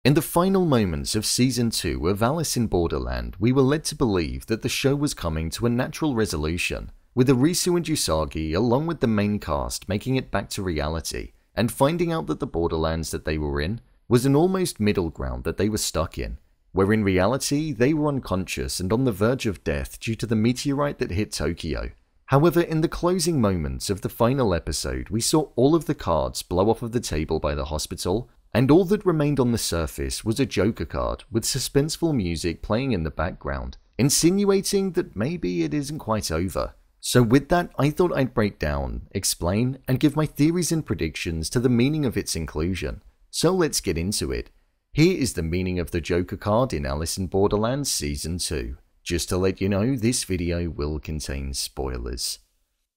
In the final moments of Season 2 of Alice in Borderland, we were led to believe that the show was coming to a natural resolution, with Arisu and Usagi along with the main cast making it back to reality and finding out that the Borderlands that they were in was an almost middle ground that they were stuck in, where in reality they were unconscious and on the verge of death due to the meteorite that hit Tokyo. However, in the closing moments of the final episode, we saw all of the cards blow off of the table by the hospital, and all that remained on the surface was a Joker card with suspenseful music playing in the background, insinuating that maybe it isn't quite over. So with that, I thought I'd break down, explain, and give my theories and predictions to the meaning of its inclusion. So let's get into it. Here is the meaning of the Joker card in Alice in Borderland Season 2. Just to let you know, this video will contain spoilers.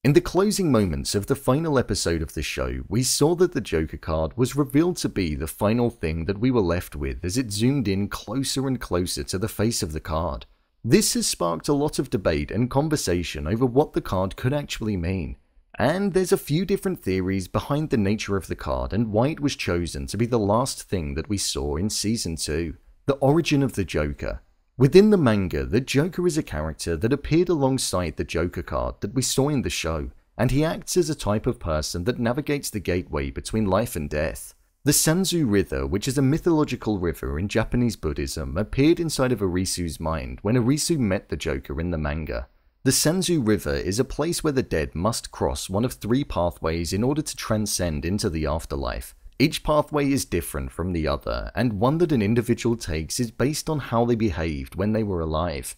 In the closing moments of the final episode of the show, we saw that the Joker card was revealed to be the final thing that we were left with as it zoomed in closer and closer to the face of the card. This has sparked a lot of debate and conversation over what the card could actually mean, and there's a few different theories behind the nature of the card and why it was chosen to be the last thing that we saw in Season 2. The origin of the Joker. Within the manga, the Joker is a character that appeared alongside the Joker card that we saw in the show, and he acts as a type of person that navigates the gateway between life and death. The Sanzu River, which is a mythological river in Japanese Buddhism, appeared inside of Arisu's mind when Arisu met the Joker in the manga. The Sanzu River is a place where the dead must cross one of 3 pathways in order to transcend into the afterlife. Each pathway is different from the other, and one that an individual takes is based on how they behaved when they were alive.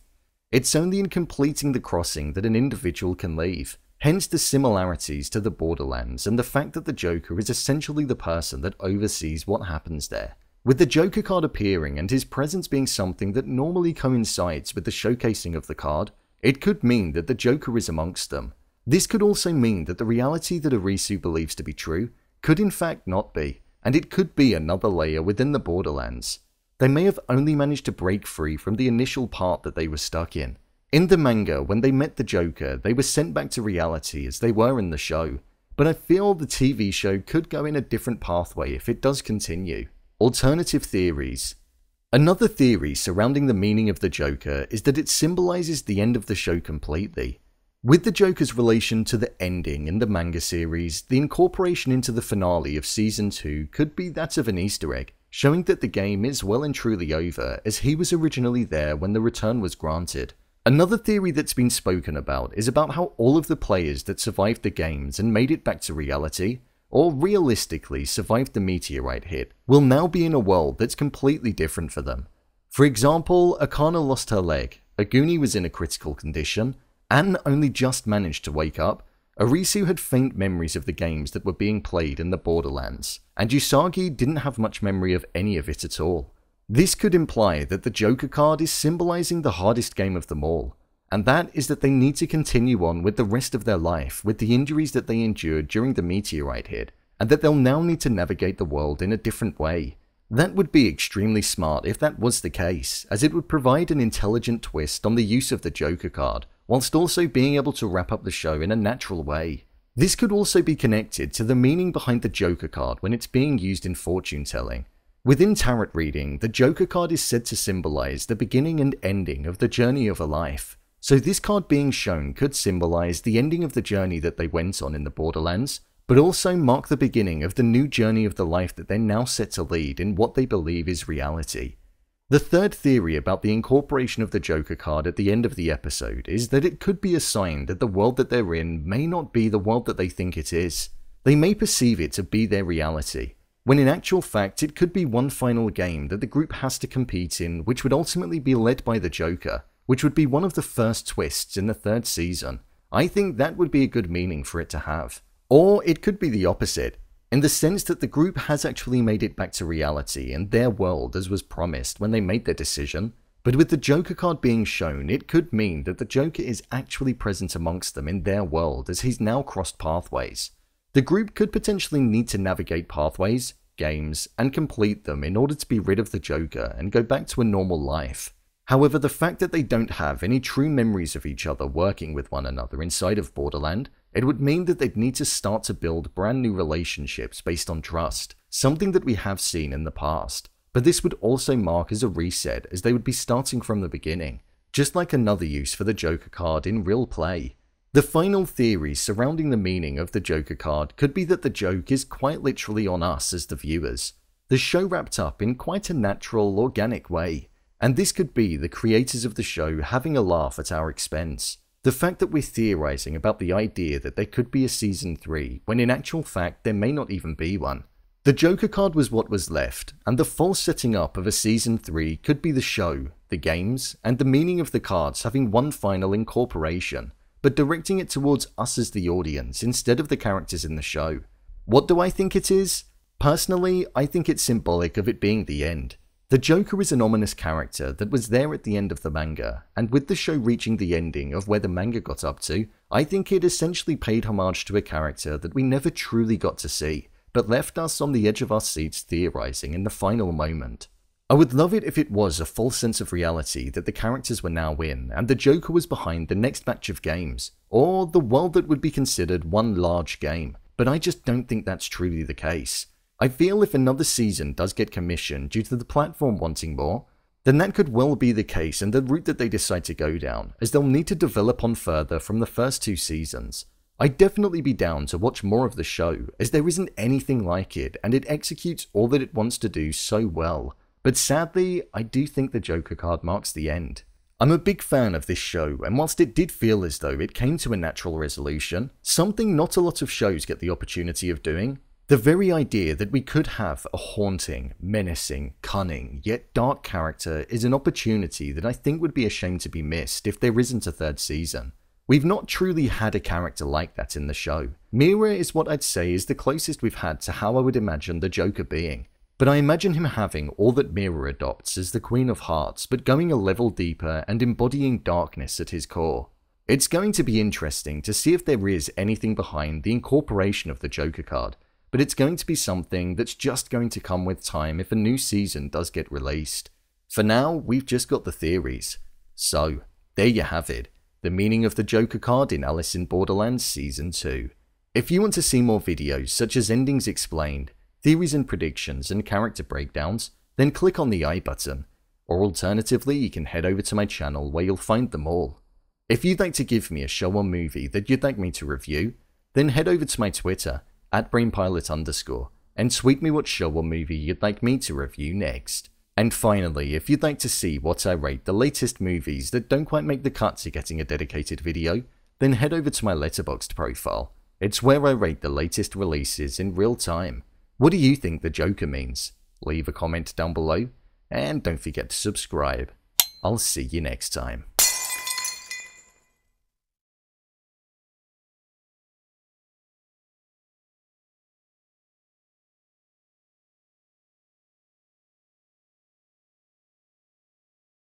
It's only in completing the crossing that an individual can leave, hence the similarities to the Borderlands and the fact that the Joker is essentially the person that oversees what happens there. With the Joker card appearing and his presence being something that normally coincides with the showcasing of the card, it could mean that the Joker is amongst them. This could also mean that the reality that Arisu believes to be true could in fact not be, and it could be another layer within the Borderlands. They may have only managed to break free from the initial part that they were stuck in. In the manga, when they met the Joker, they were sent back to reality as they were in the show, but I feel the TV show could go in a different pathway if it does continue. Alternative theories. Another theory surrounding the meaning of the Joker is that it symbolizes the end of the show completely. With the Joker's relation to the ending in the manga series, the incorporation into the finale of Season 2 could be that of an Easter egg, showing that the game is well and truly over as he was originally there when the return was granted. Another theory that's been spoken about is about how all of the players that survived the games and made it back to reality, or realistically survived the meteorite hit, will now be in a world that's completely different for them. For example, Akana lost her leg, Aguni was in a critical condition, Anne only just managed to wake up, Arisu had faint memories of the games that were being played in the Borderlands, and Usagi didn't have much memory of any of it at all. This could imply that the Joker card is symbolizing the hardest game of them all, and that is that they need to continue on with the rest of their life with the injuries that they endured during the meteorite hit, and that they'll now need to navigate the world in a different way. That would be extremely smart if that was the case, as it would provide an intelligent twist on the use of the Joker card, whilst also being able to wrap up the show in a natural way. This could also be connected to the meaning behind the Joker card when it's being used in fortune telling. Within tarot reading, the Joker card is said to symbolize the beginning and ending of the journey of a life. So this card being shown could symbolize the ending of the journey that they went on in the Borderlands, but also mark the beginning of the new journey of the life that they're now set to lead in what they believe is reality. The third theory about the incorporation of the Joker card at the end of the episode is that it could be a sign that the world that they're in may not be the world that they think it is. They may perceive it to be their reality, when in actual fact it could be one final game that the group has to compete in, which would ultimately be led by the Joker, which would be one of the first twists in the 3rd season. I think that would be a good meaning for it to have. Or it could be the opposite, in the sense that the group has actually made it back to reality and their world as was promised when they made their decision, but with the Joker card being shown, it could mean that the Joker is actually present amongst them in their world as he's now crossed pathways. The group could potentially need to navigate pathways, games, and complete them in order to be rid of the Joker and go back to a normal life. However, the fact that they don't have any true memories of each other working with one another inside of Borderland, it would mean that they'd need to start to build brand new relationships based on trust, something that we have seen in the past. but this would also mark as a reset, as they would be starting from the beginning, just like another use for the Joker card in real play. The final theory surrounding the meaning of the Joker card could be that the joke is quite literally on us as the viewers. The show wrapped up in quite a natural, organic way, and this could be the creators of the show having a laugh at our expense. The fact that we're theorizing about the idea that there could be a season 3, when in actual fact there may not even be one. The Joker card was what was left, and the false setting up of a season 3 could be the show, the games, and the meaning of the cards having one final incorporation, but directing it towards us as the audience instead of the characters in the show. What do I think it is? Personally, I think it's symbolic of it being the end. The Joker is an ominous character that was there at the end of the manga, and with the show reaching the ending of where the manga got up to, I think it essentially paid homage to a character that we never truly got to see, but left us on the edge of our seats theorizing in the final moment. I would love it if it was a false sense of reality that the characters were now in, and the Joker was behind the next batch of games, or the world that would be considered one large game, but I just don't think that's truly the case. I feel if another season does get commissioned due to the platform wanting more, then that could well be the case and the route that they decide to go down, as they'll need to develop on further from the first 2 seasons. I'd definitely be down to watch more of the show, as there isn't anything like it and it executes all that it wants to do so well. But sadly, I do think the Joker card marks the end. I'm a big fan of this show, and whilst it did feel as though it came to a natural resolution, something not a lot of shows get the opportunity of doing, the very idea that we could have a haunting, menacing, cunning, yet dark character is an opportunity that I think would be a shame to be missed if there isn't a 3rd season. We've not truly had a character like that in the show. Mira is what I'd say is the closest we've had to how I would imagine the Joker being, but I imagine him having all that Mira adopts as the Queen of Hearts, but going a level deeper and embodying darkness at his core. It's going to be interesting to see if there is anything behind the incorporation of the Joker card, but it's going to be something that's just going to come with time if a new season does get released. For now, we've just got the theories. So, there you have it, the meaning of the Joker card in Alice in Borderland Season 2. If you want to see more videos such as endings explained, theories and predictions, and character breakdowns, then click on the I button, or alternatively you can head over to my channel where you'll find them all. If you'd like to give me a show or movie that you'd like me to review, then head over to my Twitter, @brainpilot_, and tweet me what show or movie you'd like me to review next. And finally, if you'd like to see what I rate the latest movies that don't quite make the cut to getting a dedicated video, then head over to my Letterboxd profile. It's where I rate the latest releases in real time. What do you think the Joker means? Leave a comment down below, and don't forget to subscribe. I'll see you next time.